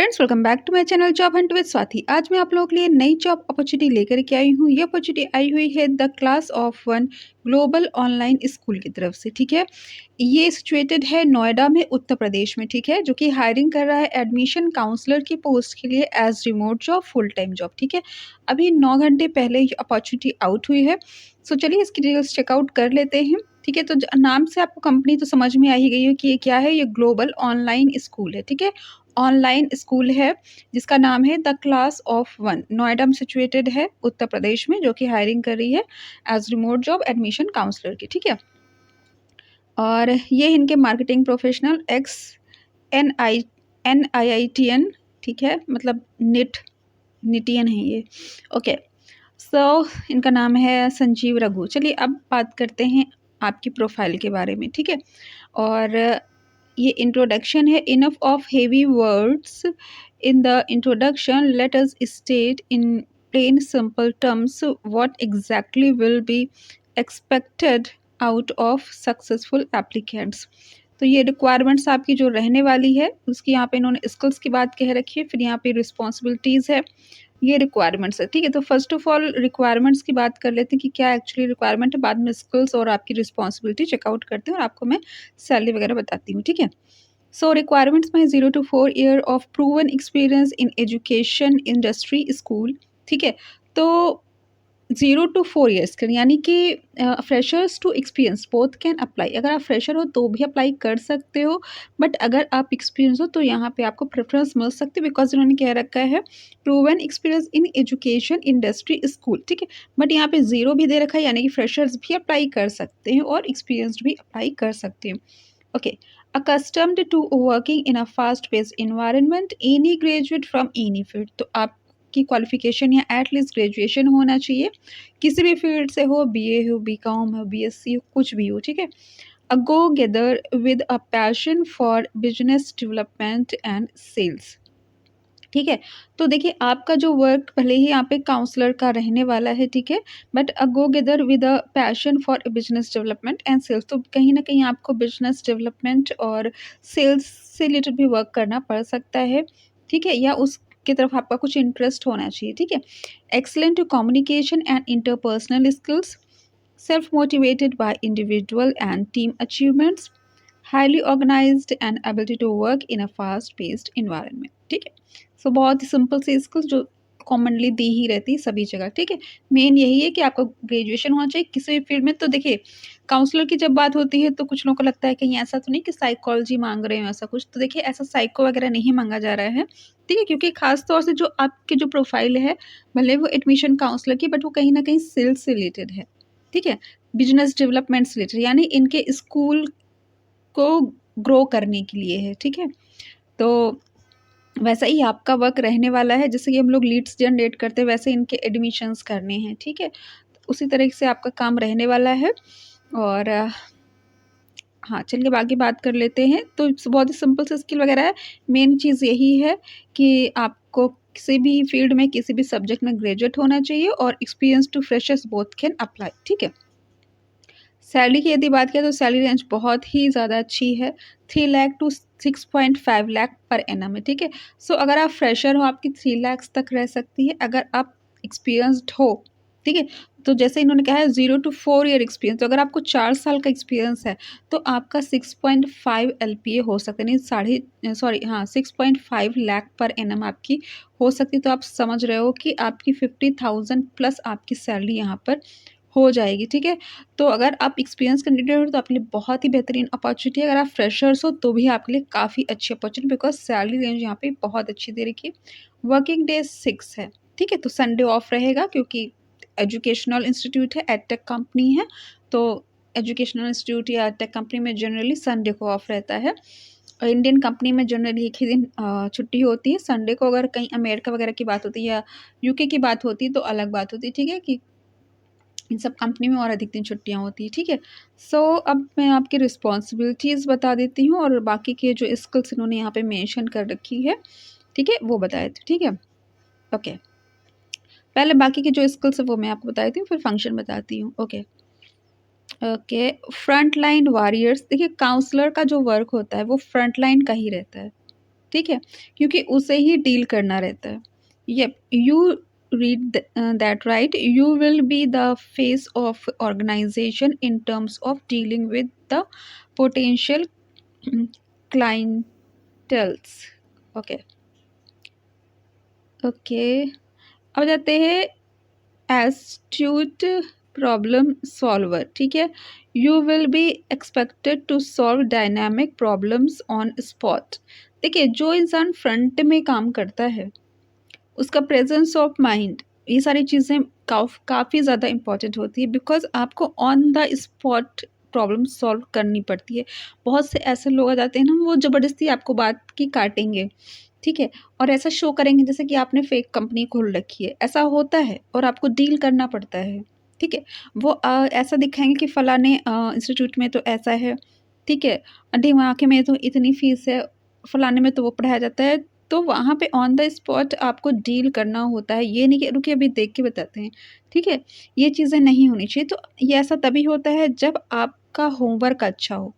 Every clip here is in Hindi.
Friends, welcome back to my channel job hunt with Swati. आज मैं आप लोगों के लिए नई जॉब अपॉर्चुनिटी लेकर के आई हूँ। ये अपॉर्चुनिटी आई हुई है the class of one global online school की तरफ से। ठीक है, ये सिचुएटेड है नोएडा में, उत्तर प्रदेश में। ठीक है, जो कि हायरिंग कर रहा है एडमिशन काउंसलर की पोस्ट के लिए as remote job, full time job. ठीक है, अभी 9 घंटे पहले ये अपॉर्चुनिटी आउट हुई है। सो चलिए इसकी डिटेल्स चेकआउट कर लेते हैं। ठीक है, तो नाम से आपको कंपनी तो समझ में आ ही गई है कि ये क्या है। ये ग्लोबल ऑनलाइन स्कूल है। ठीक है, ऑनलाइन स्कूल है जिसका नाम है the class of one, Noida में सिचुएटेड है, उत्तर प्रदेश में, जो कि हायरिंग कर रही है as remote job admission counsellor की। ठीक है, और ये इनके मार्केटिंग प्रोफेशनल एक्स NIITN। ठीक है, मतलब निटियन है ये। ओके, सो इनका नाम है संजीव रघु। चलिए अब बात करते हैं आपकी प्रोफाइल के बारे में। ठीक है, और ये इंट्रोडक्शन है। Enough of heavy words in the introduction, let us state in plain simple terms what exactly will be expected out of successful applicants. तो ये रिक्वायरमेंट्स आपकी जो रहने वाली है उसकी यहाँ पे इन्होंने स्किल्स की बात कह रखी है, फिर यहाँ पे रिस्पॉन्सिबिलिटीज़ है, ये रिक्वायरमेंट्स है। ठीक है, तो फर्स्ट ऑफ ऑल रिक्वायरमेंट्स की बात कर लेते हैं कि क्या एक्चुअली रिक्वायरमेंट है, बाद में स्किल्स और आपकी रिस्पॉन्सिबिलिटी चेकआउट करते हैं और आपको मैं सैलरी वगैरह बताती हूँ। ठीक है, सो रिक्वायरमेंट्स में 0 to 4 year of proven experience in education industry school. ठीक है, तो 0 to 4 ईयर्स के यानी कि freshers to experience both can apply. अगर आप फ्रेशर हो तो भी अप्लाई कर सकते हो, बट अगर आप एक्सपीरियंस हो तो यहाँ पे आपको प्रेफरेंस मिल सकती है, बिकॉज इन्होंने कह रखा है proven experience in education industry school. ठीक है, बट यहाँ पे 0 भी दे रखा है, यानी कि फ्रेशर्स भी अप्लाई कर सकते हैं और एक्सपीरियंसड भी अप्लाई कर सकते हैं। Okay, accustomed to working in a fast paced environment, any graduate from any field। तो आपकी क्वालिफिकेशन या एटलीस्ट ग्रेजुएशन होना चाहिए, किसी भी फील्ड से हो, BA हो, BCom हो, BSc हो, कुछ भी हो। ठीक है, a go together with a passion for business development and sales। ठीक है, तो देखिए आपका जो वर्क भले ही यहाँ पे काउंसलर का रहने वाला है। ठीक है, but a go getter with a passion for business development and sales. तो कहीं ना कहीं आपको बिजनेस डेवलपमेंट और सेल्स से रिलेटेड भी वर्क करना पड़ सकता है। ठीक है, या उसकी तरफ आपका कुछ इंटरेस्ट होना चाहिए। ठीक है, excellent communication and interpersonal skills, self motivated by individual and team achievements, highly organised and ability to work in a fast paced environment. ठीक है, सो बहुत ही सिंपल सी स्किल्स जो कॉमनली दी ही रहती है सभी जगह। ठीक है, मेन यही है कि आपका ग्रेजुएशन होना चाहिए किसी भी फील्ड में। तो देखिए काउंसलर की जब बात होती है तो कुछ लोगों को लगता है कि ये ऐसा तो नहीं कि साइकोलॉजी मांग रहे हो ऐसा कुछ। तो देखिए ऐसा साइको वगैरह नहीं मांगा जा रहा है। ठीक है, क्योंकि खास तौर से जो आपकी जो प्रोफाइल है, भले वो एडमिशन काउंसलर की, बट वो कहीं ना कहीं सेल्स से रिलेटेड है। ठीक है, बिजनेस डेवलपमेंट से रिलेटेड, यानी इनके स्कूल को ग्रो करने के लिए है। ठीक है, तो वैसा ही आपका वर्क रहने वाला है। जैसे कि हम लोग लीड्स जनरेट करते हैं, वैसे इनके एडमिशन्स करने हैं। ठीक है, उसी तरह से आपका काम रहने वाला है। और हाँ, चलिए बाकी बात कर लेते हैं। तो बहुत ही सिंपल से स्किल वगैरह है। मेन चीज़ यही है कि आपको किसी भी फील्ड में, किसी भी सब्जेक्ट में ग्रेजुएट होना चाहिए और experience to freshers both can apply. ठीक है, सैलरी की यदि बात करें तो सैलरी रेंज बहुत ही ज़्यादा अच्छी है, 3 lakh to 6.5 lakh per annum है। ठीक है, सो अगर आप फ्रेशर हो आपकी 3 लाख तक रह सकती है। अगर आप एक्सपीरियंस्ड हो, ठीक है, तो जैसे इन्होंने कहा है 0 to 4 ईयर एक्सपीरियंस, तो अगर आपको 4 साल का एक्सपीरियंस है तो आपका 6.5 LPA हो सकता है, नहीं 6.5 लाख पर एनम आपकी हो सकती है। तो आप समझ रहे हो कि आपकी 50,000 प्लस आपकी सैलरी यहाँ पर हो जाएगी। ठीक है, तो अगर आप एक्सपीरियंस कैंडिडेट हो तो आपके लिए बहुत ही बेहतरीन अपॉर्चुनिटी है। अगर आप फ्रेशर्स हो तो भी आपके लिए काफ़ी अच्छी अपॉर्चुनिटी, बिकॉज सैलरी रेंज यहाँ पे बहुत अच्छी दे रखी है। वर्किंग डे 6 है। ठीक है, तो संडे ऑफ रहेगा क्योंकि एजुकेशनल इंस्टीट्यूट है, एडटेक कंपनी है। तो एजुकेशनल इंस्टीट्यूट या एडटेक कंपनी में जनरली संडे को ऑफ रहता है। और इंडियन कंपनी में जनरली एक ही दिन छुट्टी होती है संडे को। अगर कहीं अमेरिका वगैरह की बात होती है या UK की बात होती है तो अलग बात होती है। ठीक है, कि इन सब कंपनी में और अधिक दिन छुट्टियाँ होती हैं। ठीक है, सो अब मैं आपकी रिस्पॉन्सिबिलिटीज़ बता देती हूँ और बाकी के जो स्किल्स इन्होंने यहाँ पे मेंशन कर रखी है, ठीक है, वो बताए थे। ठीक है, ओके, पहले बाकी के जो स्किल्स है वो मैं आपको बता देती हूँ, फिर फंक्शन बताती हूँ। Okay okay, front line warriors. देखिए काउंसलर का जो वर्क होता है वो फ्रंट लाइन का ही रहता है। ठीक है, क्योंकि उसे ही डील करना रहता है। Yup, you read that right, you will be the face of organisation in terms of dealing with the potential clienteles. Okay okay, अब जाते हैं एस्ट्यूट प्रॉब्लम सॉल्वर। ठीक है, you will be expected to solve dynamic problems on spot. देखिए, जो इंसान फ्रंट में काम करता है उसका प्रेजेंस ऑफ माइंड, ये सारी चीज़ें काफ़ी ज़्यादा इम्पॉर्टेंट होती है, बिकॉज आपको on the spot problem solve करनी पड़ती है। बहुत से ऐसे लोग आ जाते हैं ना, वो ज़बरदस्ती आपको बात की काटेंगे, ठीक है, और ऐसा शो करेंगे जैसे कि आपने फेक कंपनी खोल रखी है। ऐसा होता है और आपको डील करना पड़ता है। ठीक है, वो ऐसा दिखाएंगे कि फलाने इंस्टीट्यूट में तो ऐसा है, ठीक है, ढिमाके में तो इतनी फीस है, फलाने में तो वो पढ़ाया जाता है। तो वहाँ पे ऑन द स्पॉट आपको डील करना होता है, ये नहीं कि रुकिए अभी देख के बताते हैं। ठीक है, ये चीज़ें नहीं होनी चाहिए। तो ये ऐसा तभी होता है जब आपका होमवर्क अच्छा हो,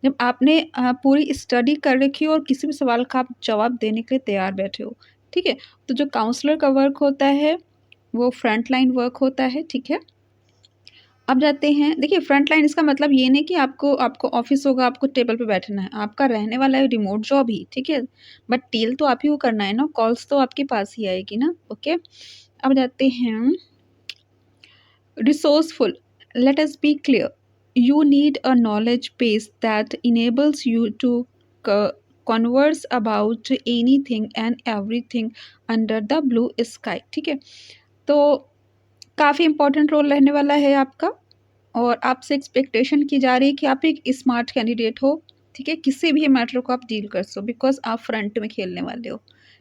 जब आपने पूरी स्टडी कर रखी हो और किसी भी सवाल का आप जवाब देने के लिए तैयार बैठे हो। ठीक है, तो जो काउंसलर का वर्क होता है वो फ्रंट लाइन वर्क होता है। ठीक है, अब जाते हैं, देखिए फ्रंट लाइन इसका मतलब ये नहीं कि आपको आपको ऑफिस होगा, आपको टेबल पे बैठना है, आपका रहने वाला है रिमोट जॉब ही। ठीक है, बट डील तो आप ही को करना है ना, कॉल्स तो आपके पास ही आएगी ना। ओके, अब जाते हैं resourceful. Let us be clear. You need a knowledge base that enables you to converse about anything and everything under the blue sky. ठीक है, तो काफ़ी इंपॉर्टेंट रोल रहने वाला है आपका, और आपसे एक्सपेक्टेशन की जा रही है कि आप एक स्मार्ट कैंडिडेट हो। ठीक है, किसी भी मैटर को आप डील कर सो, बिकॉज आप फ्रंट में खेलने वाले हो।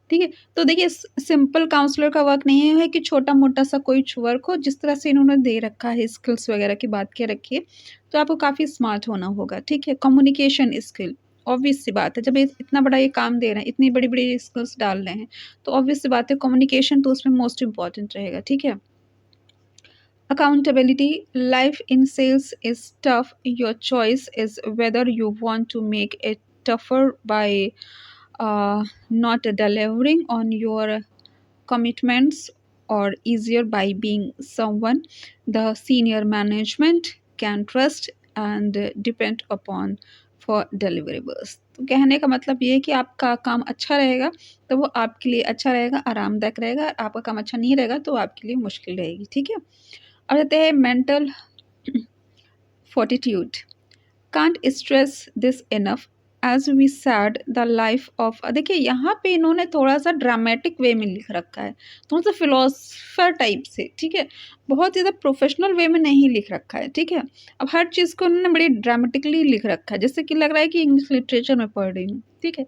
ठीक है, तो देखिए सिंपल काउंसलर का वर्क नहीं है कि छोटा मोटा सा कोई वर्क हो। जिस तरह से इन्होंने दे रखा है, स्किल्स वगैरह की बात के रखिए, तो आपको काफ़ी स्मार्ट होना होगा। ठीक है, कम्युनिकेशन स्किल, ऑब्वियस सी बात है, जब इतना बड़ा ये काम दे रहे हैं, इतनी बड़ी बड़ी स्किल्स डाल रहे हैं, तो ऑब्वियस सी बात है कम्युनिकेशन तो उसमें मोस्ट इंपॉर्टेंट रहेगा। ठीक है, accountability. Life in sales is tough. Your choice is whether you want to make it tougher by not delivering on your commitments, or easier by being someone the senior management can trust and depend upon for deliverables. तो कहने का मतलब ये है कि आपका काम अच्छा रहेगा तो वो आपके लिए अच्छा रहेगा, आरामदायक रहेगा। आपका काम अच्छा नहीं रहेगा तो आपके लिए मुश्किल रहेगी। ठीक है, अब जाते हैं mental fortitude. Can't stress this enough as we said the life of. देखिए यहाँ पे इन्होंने थोड़ा सा ड्रामेटिक वे में लिख रखा है, थोड़ा सा फिलोसफर टाइप से। ठीक है, बहुत ज़्यादा प्रोफेशनल वे में नहीं लिख रखा है। ठीक है, अब हर चीज़ को उन्होंने बड़ी ड्रामेटिकली लिख रखा है, जैसे कि लग रहा है कि इंग्लिश लिटरेचर में पढ़ रही हूँ। ठीक है,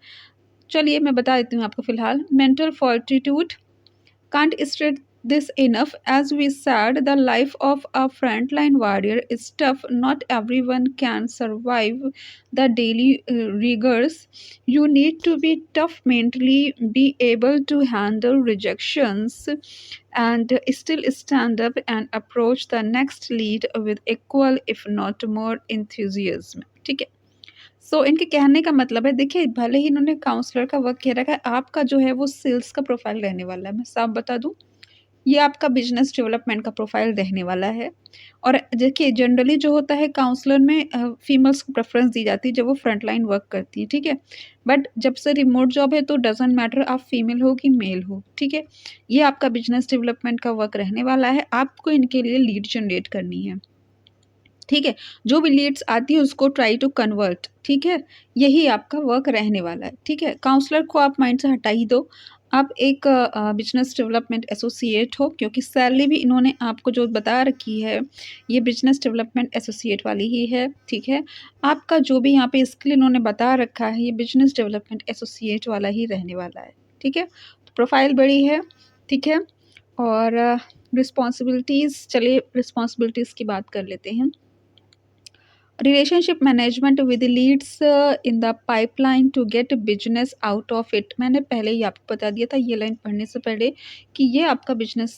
चलिए मैं बता देती हूँ आपको फिलहाल। Mental fortitude can't stress this enough. As we said, the life of a frontline warrior is tough. Not everyone can survive the daily rigors. You need to be tough mentally, be able to handle rejections, and still stand up and approach the next lead with equal, if not more, enthusiasm. ठीक है, सो इनके कहने का मतलब है, देखिए भले ही इन्होंने काउंसलर का वर्क किया रखा है, आपका जो है वो सेल्स का प्रोफाइल रहने वाला है। मैं साफ बता दूं, ये आपका बिजनेस डेवलपमेंट का प्रोफाइल रहने वाला है। और देखिए जनरली जो होता है काउंसलर में फीमेल्स को प्रेफरेंस दी जाती है जब वो फ्रंट लाइन वर्क करती है। ठीक है, बट जब से रिमोट जॉब है तो डजेंट मैटर आप फीमेल हो कि मेल हो। ठीक है, ये आपका बिजनेस डेवलपमेंट का वर्क रहने वाला है, आपको इनके लिए लीड जनरेट करनी है। ठीक है, जो भी लीड्स आती है उसको ट्राई टू कन्वर्ट। ठीक है, यही आपका वर्क रहने वाला है। ठीक है, काउंसलर को आप माइंड से हटा ही दो, आप एक बिजनेस डेवलपमेंट एसोसिएट हो, क्योंकि सैलरी भी इन्होंने आपको जो बता रखी है ये बिजनेस डेवलपमेंट एसोसिएट वाली ही है। ठीक है, आपका जो भी यहाँ पे स्किल इन्होंने बता रखा है ये बिजनेस डेवलपमेंट एसोसिएट वाला ही रहने वाला है। ठीक है, तो प्रोफाइल बड़ी है। ठीक है, और रिस्पॉन्सिबिलिटीज़, चलिए रिस्पॉन्सिबिलिटीज़ की बात कर लेते हैं। Relationship management with leads in the pipeline to get business out of it. मैंने पहले ही आपको बता दिया था ये लाइन पढ़ने से पहले कि ये आपका बिजनेस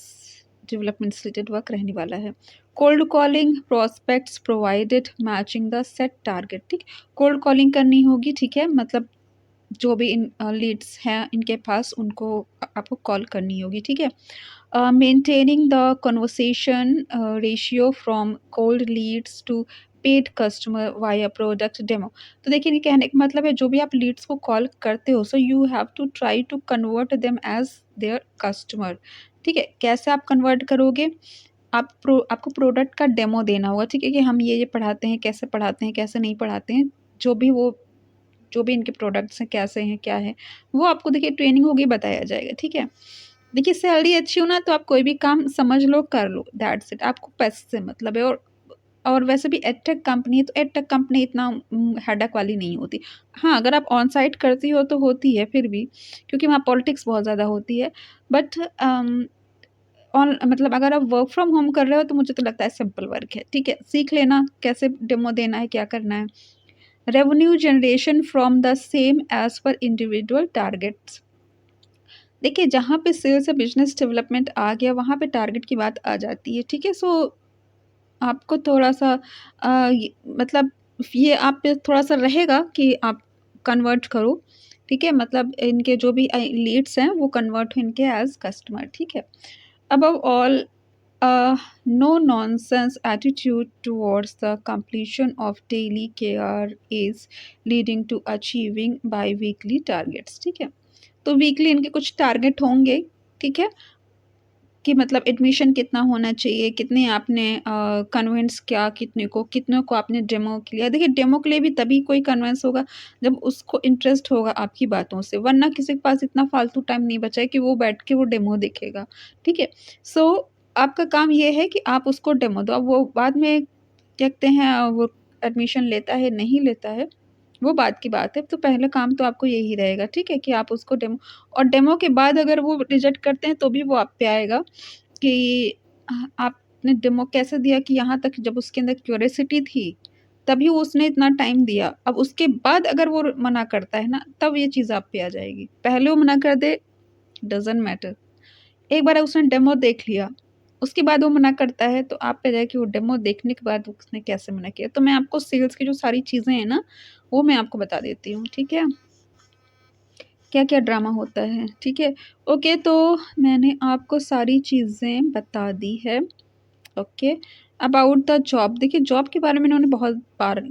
डेवलपमेंट रिलेटेड वर्क रहने वाला है। Cold calling prospects provided matching the set target. ठीक, कोल्ड कॉलिंग करनी होगी। ठीक है, मतलब जो भी इन लीड्स हैं इनके पास, उनको आपको कॉल करनी होगी, ठीक है। Maintaining the conversation ratio from cold leads to paid customer via product demo. तो देखिए, ये कहने का मतलब है, जो भी आप लीड्स को कॉल करते हो, so you have to try to convert them as their customer, ठीक है। कैसे आप कन्वर्ट करोगे? आपको प्रोडक्ट का डेमो देना होगा, ठीक है, कि हम ये पढ़ाते हैं, कैसे पढ़ाते हैं, कैसे नहीं पढ़ाते हैं, जो भी इनके प्रोडक्ट्स हैं, कैसे हैं, क्या है, वो आपको देखिए ट्रेनिंग होगी, बताया जाएगा, ठीक है। देखिए, सैलरी अच्छी हो ना, तो आप कोई भी काम समझ लो, कर लो, दैट्स इट। आपको पैसे से मतलब है। और वैसे भी एडटेक कंपनी है, तो एडटेक कंपनी इतना हेडेक वाली नहीं होती। हाँ, अगर आप ऑन साइट करती हो तो होती है फिर भी, क्योंकि वहाँ पॉलिटिक्स बहुत ज़्यादा होती है। बट ऑन मतलब अगर आप वर्क फ्रॉम होम कर रहे हो, तो मुझे तो लगता है सिंपल वर्क है, ठीक है। सीख लेना कैसे डेमो देना है, क्या करना है। Revenue generation from the same as per individual targets. देखिए, जहाँ पे सेल्स या बिजनेस डेवलपमेंट आ गया, वहाँ पे टारगेट की बात आ जाती है, ठीक है। सो आपको थोड़ा-सा मतलब ये आप पे थोड़ा-सा रहेगा कि आप कन्वर्ट करो, ठीक है? मतलब इनके जो भी लीड्स हैं, वो कन्वर्ट हो इनके एज़ कस्टमर, ठीक है? Above all, no nonsense attitude towards the completion of daily care is leading to achieving bi-weekly targets, ठीक है। तो वीकली इनके कुछ टारगेट होंगे, ठीक है, कि मतलब एडमिशन कितना होना चाहिए, कितने आपने कन्विंस किया, कितनों को आपने डेमो के लिए। देखिए, डेमो के लिए भी तभी कोई कन्विंस होगा जब उसको इंटरेस्ट होगा आपकी बातों से, वरना किसी के पास इतना फालतू टाइम नहीं बचा है कि वो बैठ के वो डेमो देखेगा, ठीक है। सो आपका काम ये है कि आप उसको डेमो दो। अब वो बाद में देखते हैं, वो एडमिशन लेता है, नहीं लेता है, वो बात की बात है। तो पहले काम तो आपको यही रहेगा, ठीक है, कि आप उसको डेमो, और डेमो के बाद अगर वो रिजेक्ट करते हैं, तो भी वो आप पे आएगा कि आपने डेमो कैसे दिया, कि यहाँ तक जब उसके अंदर क्यूरियोसिटी थी, तभी वो उसने इतना टाइम दिया। अब उसके बाद अगर वो मना करता है ना, तब ये चीज़ आप पे आ जाएगी। पहले वो मना कर दे, डज़न्ट मैटर। एक बार उसने डेमो देख लिया, उसके बाद वो मना करता है, तो आप पे जाए कि वो डेमो देखने के बाद उसने कैसे मना किया। तो मैं आपको सेल्स की जो सारी चीज़ें हैं ना, वो मैं आपको बता देती हूँ, ठीक है? क्या-क्या ड्रामा होता है, ठीक है? ओके, तो मैंने आपको सारी चीज़ें बता दी है, ओके। अबाउट द जॉब, देखिए जॉब के बारे में इन्होंने बहुत बार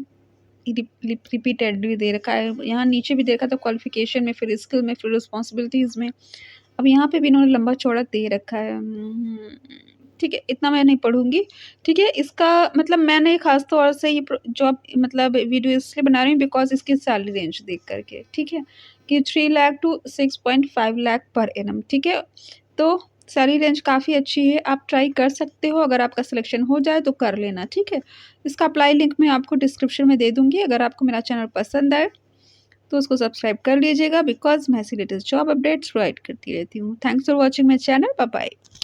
रिपीटेडली दे रखा है। यहाँ नीचे भी देखा था, क्वालिफ़िकेशन में, फिर स्किल में, फिर रिस्पॉन्सिबिलिटीज़ में। अब यहाँ पे भी इन्होंने लंबा-चौड़ा दे रखा है। ठीक है, इतना मैं नहीं पढ़ूँगी, ठीक है? इसका मतलब मैंने ख़ास तौर से ये जॉब मतलब वीडियो इसलिए बना रही हूँ बिकॉज़ इसकी सैलरी रेंज देख कर के, ठीक है? कि 3 lakh to 6.5 lakh per annum, ठीक है? तो सैलरी रेंज काफ़ी अच्छी है, आप ट्राई कर सकते हो, अगर आपका सिलेक्शन हो जाए तो कर लेना, ठीक है? इसका अप्लाई लिंक मैं आपको डिस्क्रिप्शन में दे दूँगी। अगर आपको मेरा चैनल पसंद आए, तो उसको सब्सक्राइब कर लीजिएगा बिकॉज़ मैं ऐसी लेटेस्ट जॉब अपडेट्स प्रोवाइड करती रहती हूँ। Thanks for watching my channel. Bye bye.